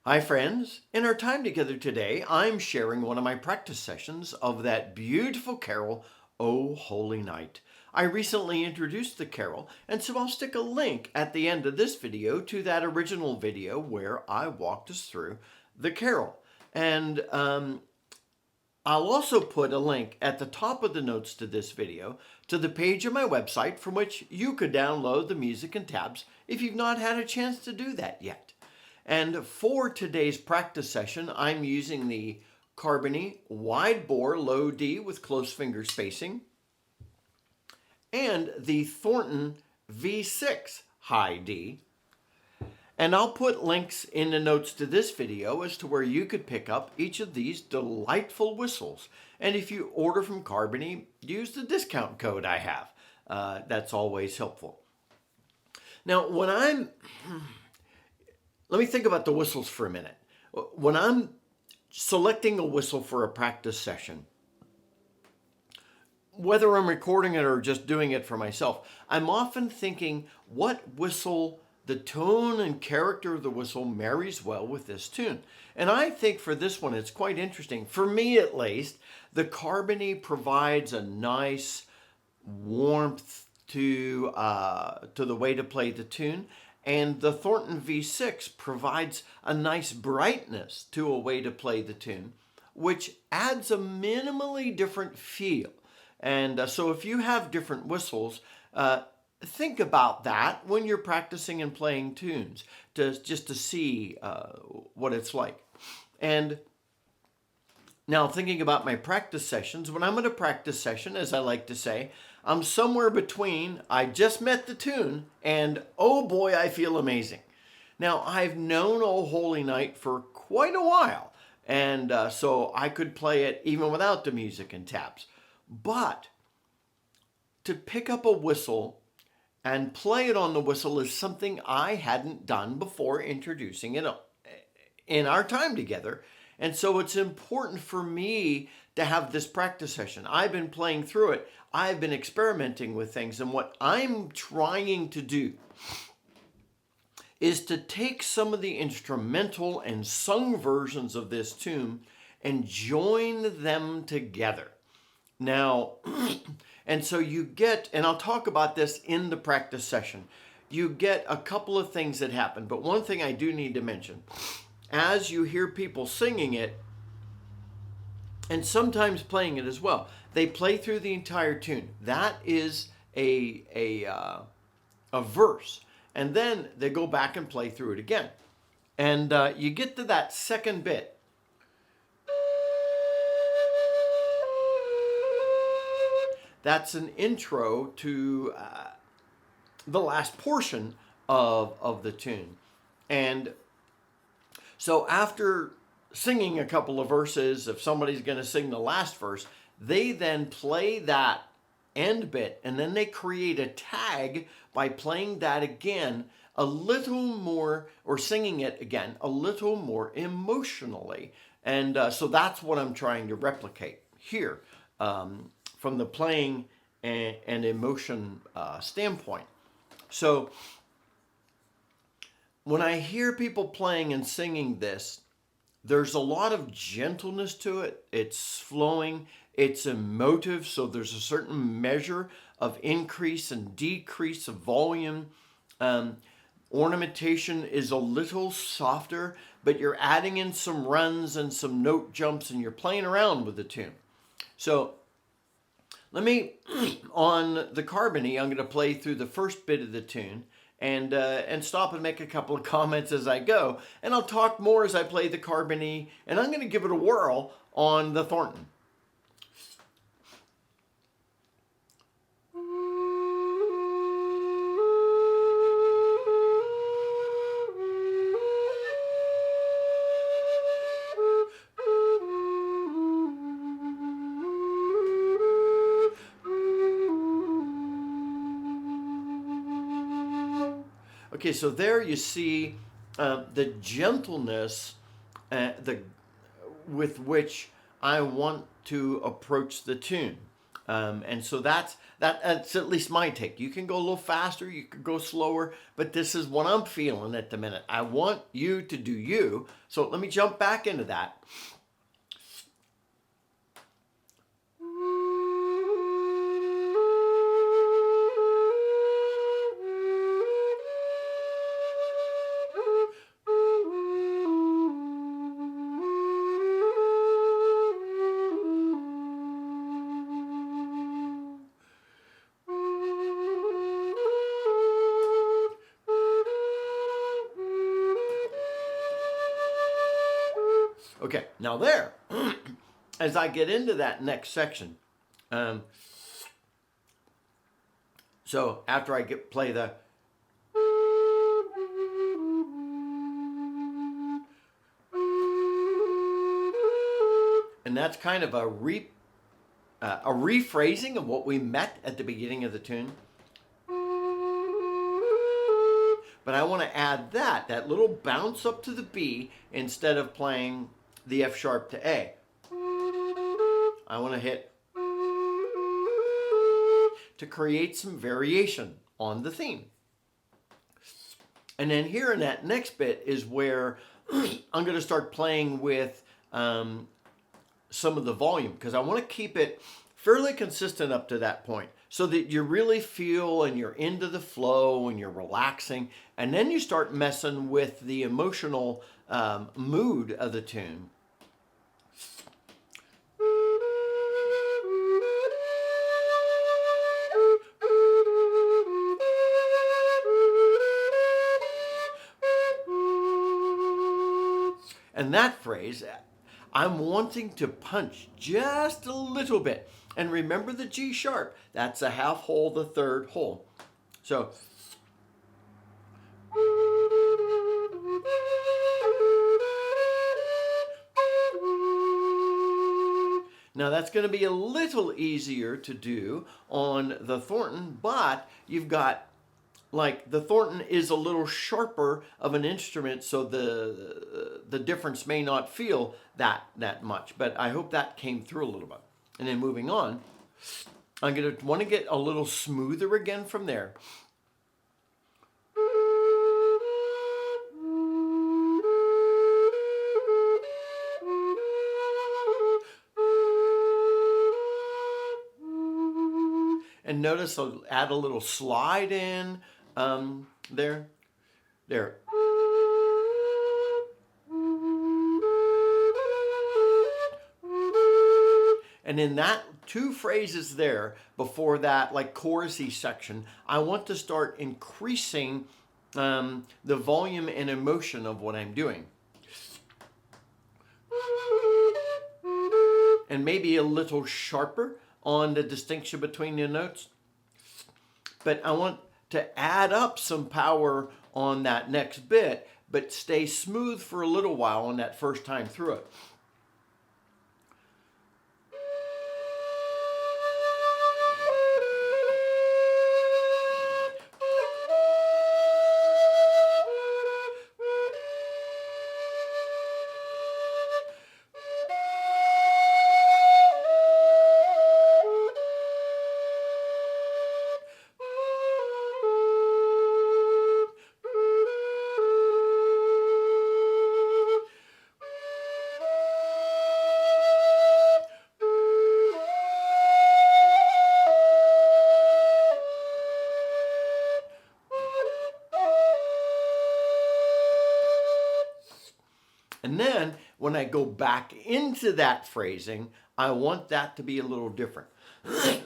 Hi friends, in our time together today, I'm sharing one of my practice sessions of that beautiful carol, O Holy Night. I recently introduced the carol, and so I'll stick a link at the end of this video to that original video where I walked us through the carol. And I'll also put a link at the top of the notes to this video to the page of my website from which you could download the music and tabs if you've not had a chance to do that yet. And for today's practice session, I'm using the Carbony Wide Bore Low D with close finger spacing and the Thornton V6 High D. And I'll put links in the notes to this video as to where you could pick up each of these delightful whistles. And if you order from Carbony, use the discount code I have. That's always helpful. Now, let me think about the whistles for a minute. When I'm selecting a whistle for a practice session, whether I'm recording it or just doing it for myself, I'm often thinking what whistle, the tone and character of the whistle marries well with this tune. And I think for this one, it's quite interesting. For me, at least, the Carbony provides a nice warmth to the way to play the tune. And the Thornton V6 provides a nice brightness to a way to play the tune, which adds a minimally different feel. And so if you have different whistles, think about that when you're practicing and playing tunes, just to see what it's like. And now thinking about my practice sessions, when I'm at a practice session, as I like to say, I'm somewhere between I just met the tune and oh boy, I feel amazing. Now, I've known O Holy Night for quite a while, and so I could play it even without the music and tabs. But to pick up a whistle and play it on the whistle is something I hadn't done before introducing it in our time together. And so it's important for me to have this practice session. I've been playing through it. I've been experimenting with things. And what I'm trying to do is to take some of the instrumental and sung versions of this tune and join them together. Now, and so you get, and I'll talk about this in the practice session, you get a couple of things that happen. But one thing I do need to mention, as you hear people singing it, and sometimes playing it as well, they play through the entire tune. That is a verse. And then they go back and play through it again. And you get to that second bit. That's an intro to the last portion of the tune. And so after singing a couple of verses, if somebody's going to sing the last verse, they then play that end bit, and then they create a tag by playing that again a little more, or singing it again a little more emotionally. And so that's what I'm trying to replicate here from the playing and emotion standpoint. So when I hear people playing and singing this, there's a lot of gentleness to it. It's flowing, it's emotive, so there's a certain measure of increase and decrease of volume. Ornamentation is a little softer, but you're adding in some runs and some note jumps, and you're playing around with the tune. So let me, on the Carbony, I'm going to play through the first bit of the tune, and stop and make a couple of comments as I go. And I'll talk more as I play the Carbony, and I'm going to give it a whirl on the Thornton. Okay, so there you see the gentleness with which I want to approach the tune. And so that's at least my take. You can go a little faster, you could go slower, but this is what I'm feeling at the minute. I want you to do you. So let me jump back into that. Okay, now there, as I get into that next section, so after I play the, and that's kind of a rephrasing of what we met at the beginning of the tune. But I want to add that little bounce up to the B instead of playing the F sharp to A. I want to hit to create some variation on the theme. And then here in that next bit is where I'm going to start playing with some of the volume, because I want to keep it fairly consistent up to that point so that you really feel and you're into the flow and you're relaxing. And then you start messing with the emotional mood of the tune. And that phrase, I'm wanting to punch just a little bit. And remember the G sharp, that's a half hole, the third hole. So, now that's going to be a little easier to do on the Thornton, but you've got, like, the Thornton is a little sharper of an instrument, so the difference may not feel that much. But I hope that came through a little bit. And then moving on, I'm going to want to get a little smoother again from there. And notice I'll add a little slide in there. And in that two phrases there, before that like chorusy section, I want to start increasing the volume and emotion of what I'm doing. And maybe a little sharper on the distinction between the notes. But I want to add up some power on that next bit, but stay smooth for a little while on that first time through it. And then when I go back into that phrasing, I want that to be a little different.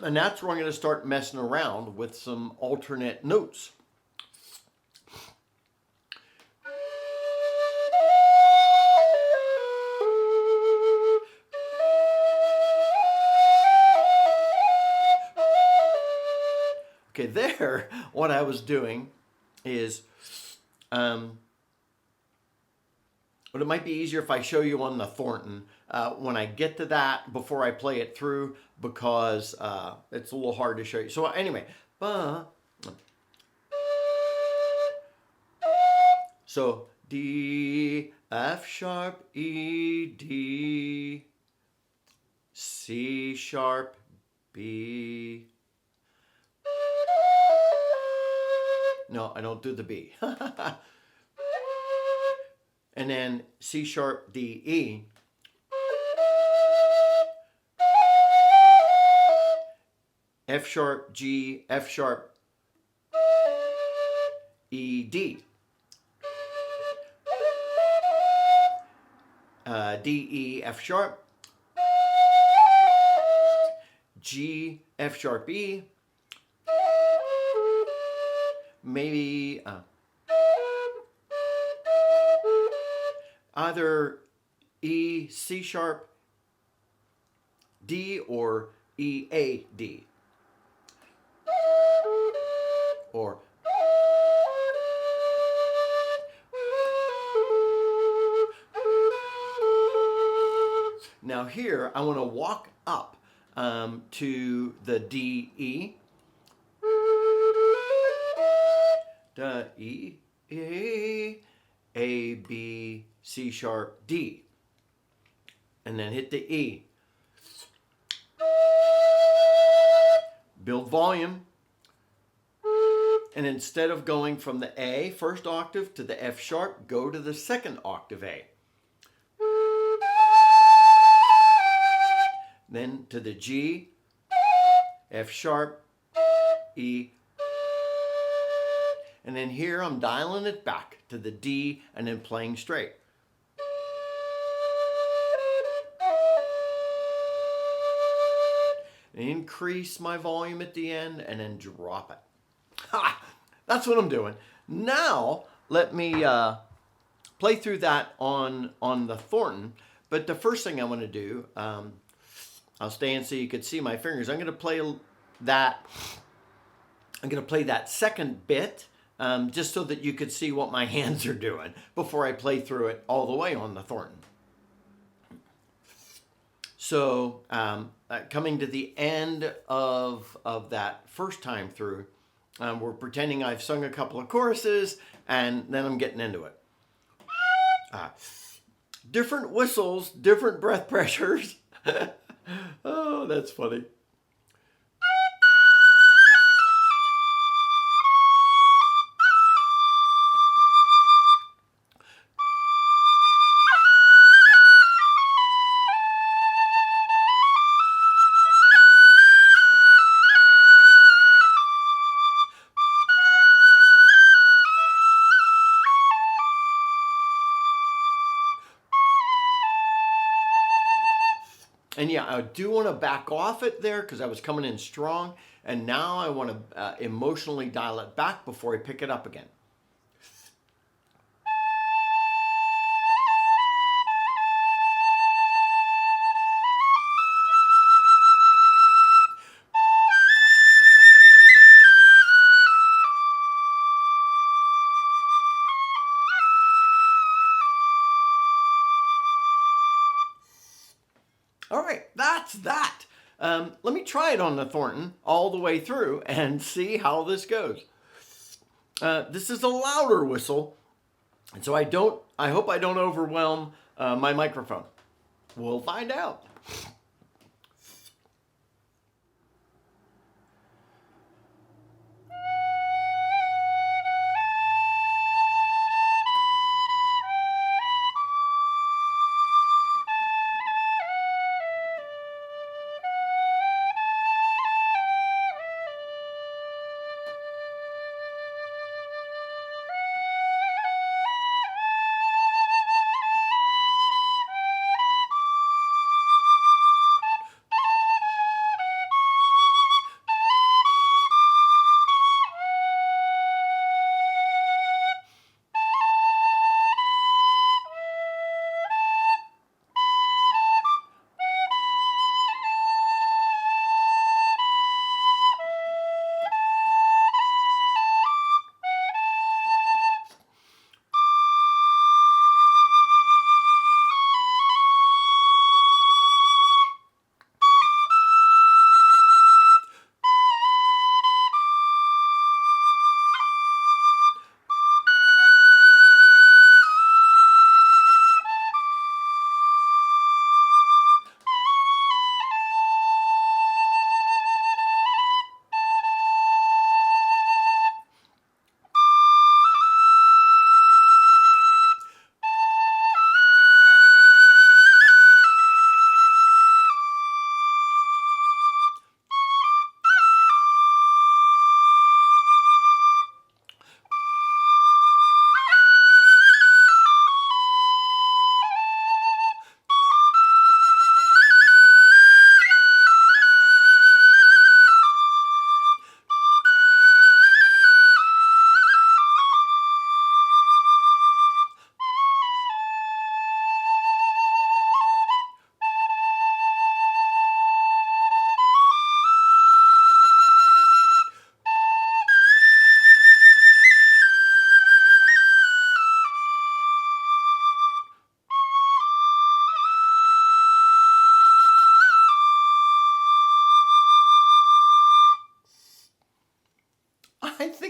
And that's where I'm going to start messing around with some alternate notes. Okay, there, what I was doing is, but it might be easier if I show you on the Thornton when I get to that before I play it through, because it's a little hard to show you. So anyway, so D, F sharp, E, D, C sharp, B. No, I don't do the B. And then C sharp, D, E. F sharp, G, F sharp, E, D. D, E, F sharp, G, F sharp, E, maybe either E, C sharp, D, or E, A, D, or now here I want to walk up to the D, E, the E, A, B, C sharp, D, and then hit the E. Build volume. And instead of going from the A first octave to the F sharp, go to the second octave A. Then to the G, F sharp, E. And then here I'm dialing it back to the D and then playing straight. Increase my volume at the end and then drop it. Ha! That's what I'm doing. Now, let me play through that on the Thornton. But the first thing I want to do, I'll stand so you can see my fingers. I'm going to play that. I'm going to play that second bit just so that you could see what my hands are doing before I play through it all the way on the Thornton. So coming to the end of that first time through, we're pretending I've sung a couple of choruses, and then I'm getting into it. Different whistles, different breath pressures. Oh, that's funny. And yeah, I do want to back off it there because I was coming in strong. And now I want to emotionally dial it back before I pick it up again. All right, that's that. Let me try it on the Thornton all the way through and see how this goes. This is a louder whistle, and so I hope I don't overwhelm my microphone. We'll find out.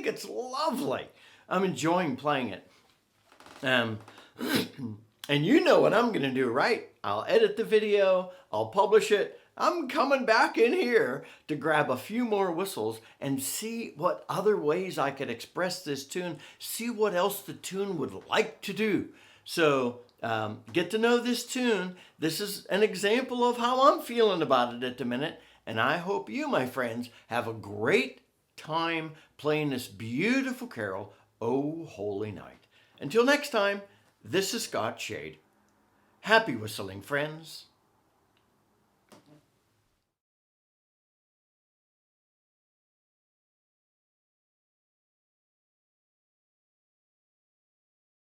think it's lovely. I'm enjoying playing it. And you know what I'm going to do, right? I'll edit the video, I'll publish it. I'm coming back in here to grab a few more whistles and see what other ways I could express this tune, see what else the tune would like to do. So get to know this tune. This is an example of how I'm feeling about it at the minute. And I hope you, my friends, have a great time playing this beautiful carol, O Holy Night. Until next time, this is Scott Shade. Happy whistling, friends.